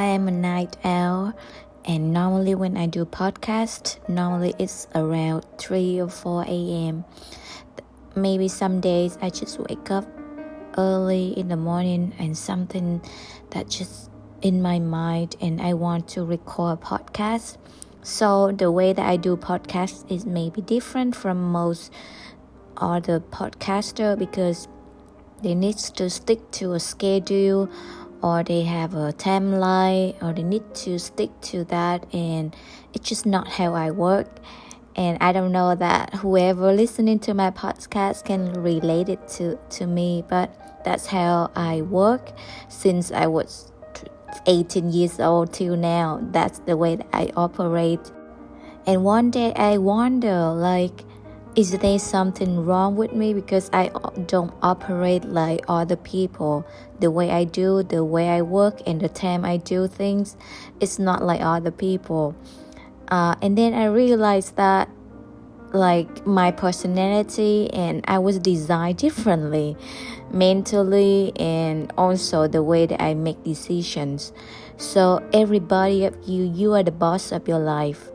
I am a night owl, and normally when I do podcast, normally it's around 3 or 4 a.m. Maybe some days I just wake up early in the morning and something that just in my mind and I want to record a podcast. So the way that I do podcast is maybe different from most other podcaster because they need to stick to a schedule or they have a timeline or they need to stick to that, and it's just not how I work. And I don't know that whoever listening to my podcast can relate it to me, but that's how I work since I was 18 years old till now. That's the way that I operate. And one day I wonder, is there something wrong with me because I don't operate like other people? The way I do, the way I work, and the time I do things, it's not like other people. And then I realized that my personality and I was designed differently, mentally and also the way that I make decisions. So everybody of you are the boss of your life.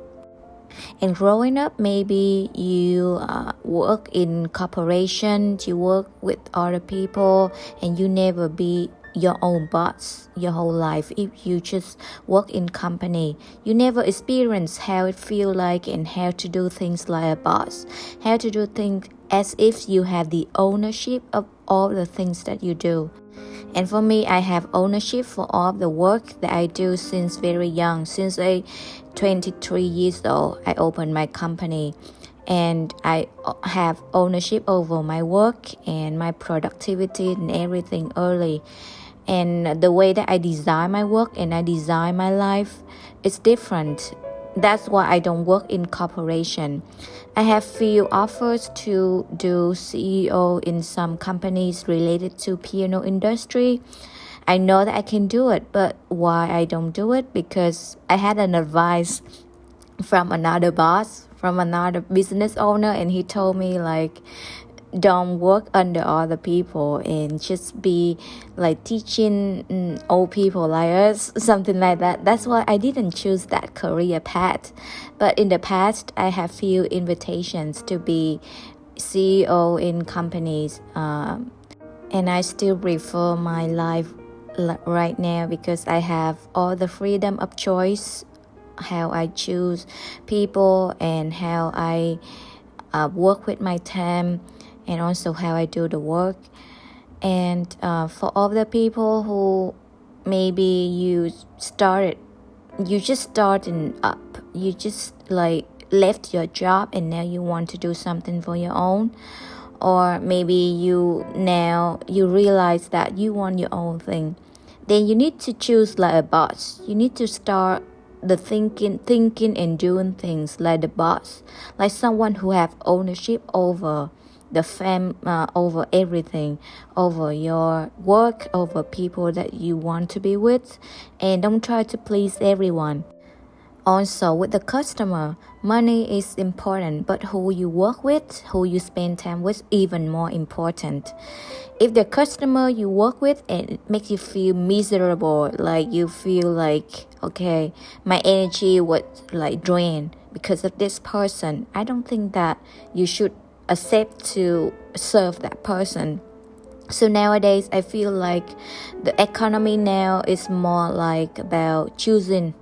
And growing up, maybe you work in corporations, you work with other people, and you never be your own boss your whole life. If you just work in company, you never experience how it feel like and how to do things like a boss, how to do things as if you have the ownership of all the things that you do. And for me, I have ownership for all the work that I do since very young. Since I 23 years old, I opened my company and I have ownership over my work and my productivity and everything early. And the way that I design my work and I design my life is different. That's why I don't work in corporation. I have few offers to do CEO in some companies related to piano industry. I know that I can do it, but why I don't do it? Because I had an advice from another boss, from another business owner, and he told me don't work under other people and just be teaching old people like us, something like that. That's why I didn't choose that career path. But in the past, I have few invitations to be CEO in companies, and I still prefer my life right now because I have all the freedom of choice, how I choose people and how I work with my time, and also how I do the work. And for all the people who maybe you just starting up, you just left your job and now you want to do something for your own, or maybe you realize that you want your own thing, then you need to choose like a boss. You need to start the thinking and doing things like the boss, like someone who have ownership over the over everything, over your work, over people that you want to be with, and don't try to please everyone. Also, with the customer, money is important, but who you work with, who you spend time with, even more important. If the customer you work with and it makes you feel miserable, you feel okay, my energy was drained because of this person, I don't think that you should accept to serve that person. So nowadays, I feel like the economy now is more about choosing.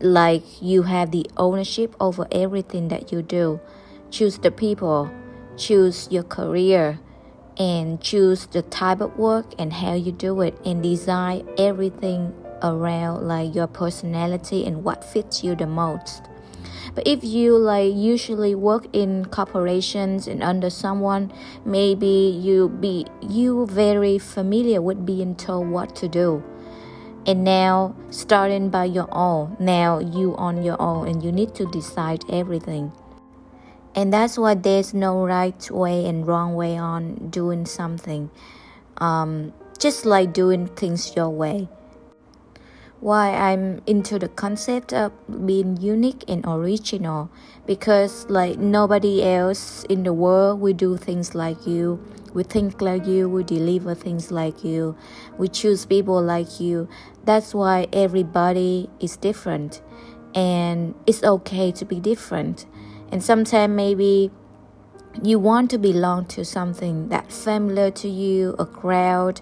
You have the ownership over everything that you do. Choose the people, choose your career, and choose the type of work and how you do it, and design everything around your personality and what fits you the most. But if you usually work in corporations and under someone, maybe you very familiar with being told what to do. And now starting by your own, now you on your own and you need to decide everything. And that's why there's no right way and wrong way on doing something. Just doing things your way. Why I'm into the concept of being unique and original, because nobody else in the world will do things like you, we think like you, we deliver things like you, we choose people like you. That's why everybody is different, and it's okay to be different. And sometimes maybe you want to belong to something that's familiar to you, a crowd,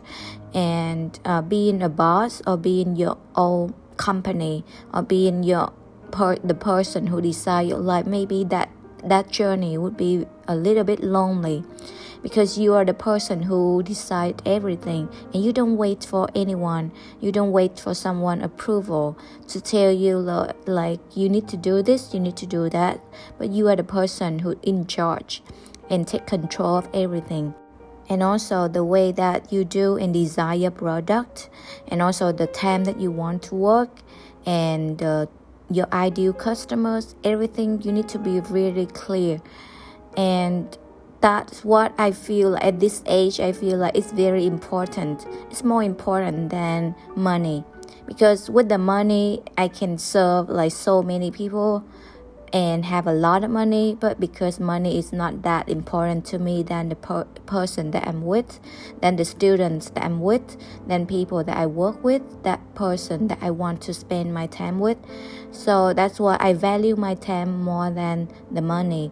and being a boss or being your own company or being the person who decide your life. Maybe that journey would be a little bit lonely, because you are the person who decide everything, and you don't wait for anyone. You don't wait for someone approval to tell you like you need to do this, you need to do that, but you are the person who in charge and take control of everything. And also the way that you do and design your product, and also the time that you want to work, and your ideal customers, everything, you need to be really clear. And that's what I feel at this age. I feel like it's very important. It's more important than money, because with the money I can serve like so many people and have a lot of money. But because money is not that important to me than the person that I'm with, than the students that I'm with, than people that I work with, that person that I want to spend my time with. So that's why I value my time more than the money.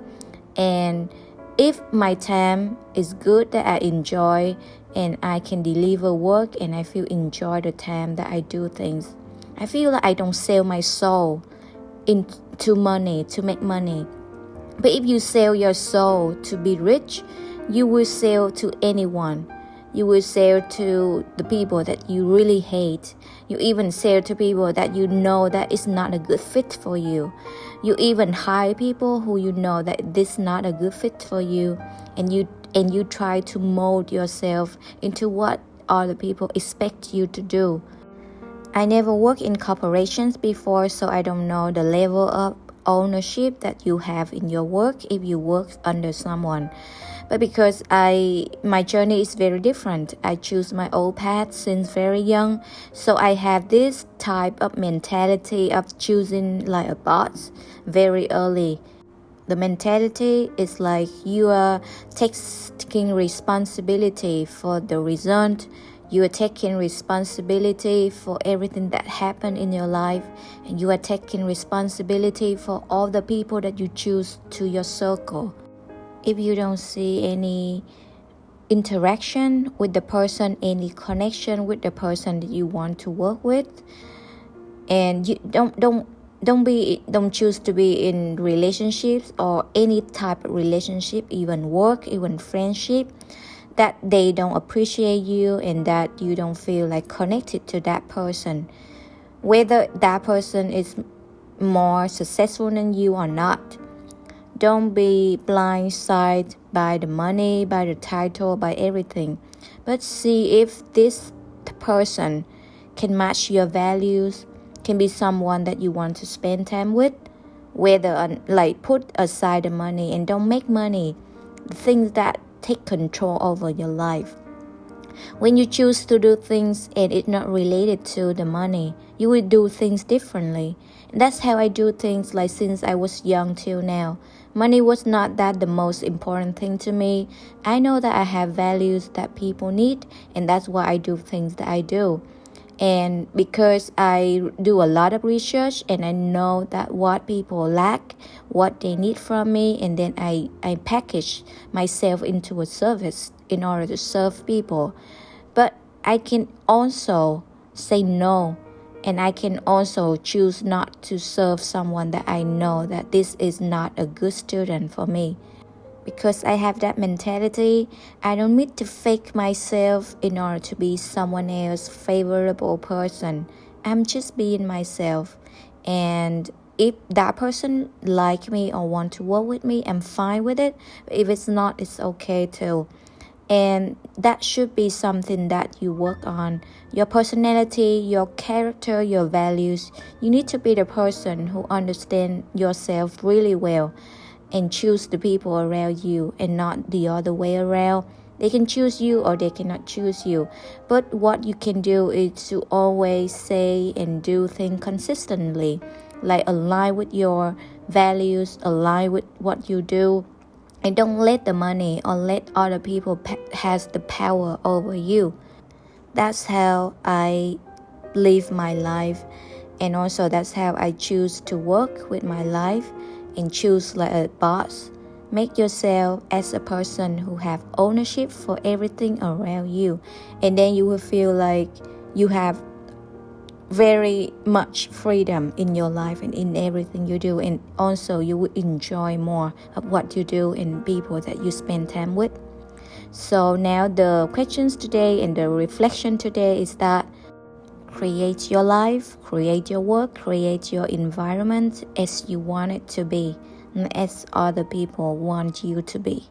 And if my time is good, that I enjoy, and I can deliver work, and I feel enjoy the time that I do things, I feel like I don't sell my soul into money to make money. But if you sell your soul to be rich, you will sell to anyone. You will sell to the people that you really hate. You even sell to people that you know that is not a good fit for you. You even hire people who you know that this is not a good fit for you, and you try to mold yourself into what other people expect you to do. I never worked in corporations before, so I don't know the level of ownership that you have in your work if you work under someone. But because my journey is very different, I choose my own path since very young, so I have this type of mentality of choosing like a boss very early. The mentality is like you are taking responsibility for the result. You are taking responsibility for everything that happened in your life, and you are taking responsibility for all the people that you choose to your circle. If you don't see any interaction with the person, any connection with the person that you want to work with, and you don't choose to be in relationships or any type of relationship, even work, even friendship, that they don't appreciate you and that you don't feel like connected to that person, whether that person is more successful than you or not. Don't be blindsided by the money, by the title, by everything, but see if this person can match your values, can be someone that you want to spend time with. Whether like put aside the money and don't make money, the things that take control over your life. When you choose to do things and it's not related to the money, you will do things differently. And that's how I do things, like since I was young till now. Money was not that the most important thing to me. I know that I have values that people need, and that's why I do things that I do. And because I do a lot of research and I know that what people lack, what they need from me, and then I package myself into a service in order to serve people. But I can also say no, and I can also choose not to serve someone that I know that this is not a good student for me. Because I have that mentality, I don't need to fake myself in order to be someone else's favorable person. I'm just being myself. And if that person like me or want to work with me, I'm fine with it. If it's not, it's okay too. And that should be something that you work on. Your personality, your character, your values. You need to be the person who understands yourself really well and choose the people around you and not the other way around. They can choose you or they cannot choose you. But what you can do is to always say and do things consistently, like align with your values, align with what you do, and don't let the money or let other people has the power over you. That's how I live my life, and also that's how I choose to work with my life and choose like a boss. Make yourself as a person who have ownership for everything around you, and then you will feel like you have very much freedom in your life and in everything you do, and also you will enjoy more of what you do and people that you spend time with. So now the questions today and the reflection today is that create your life, create your work, create your environment as you want it to be, not as other people want you to be.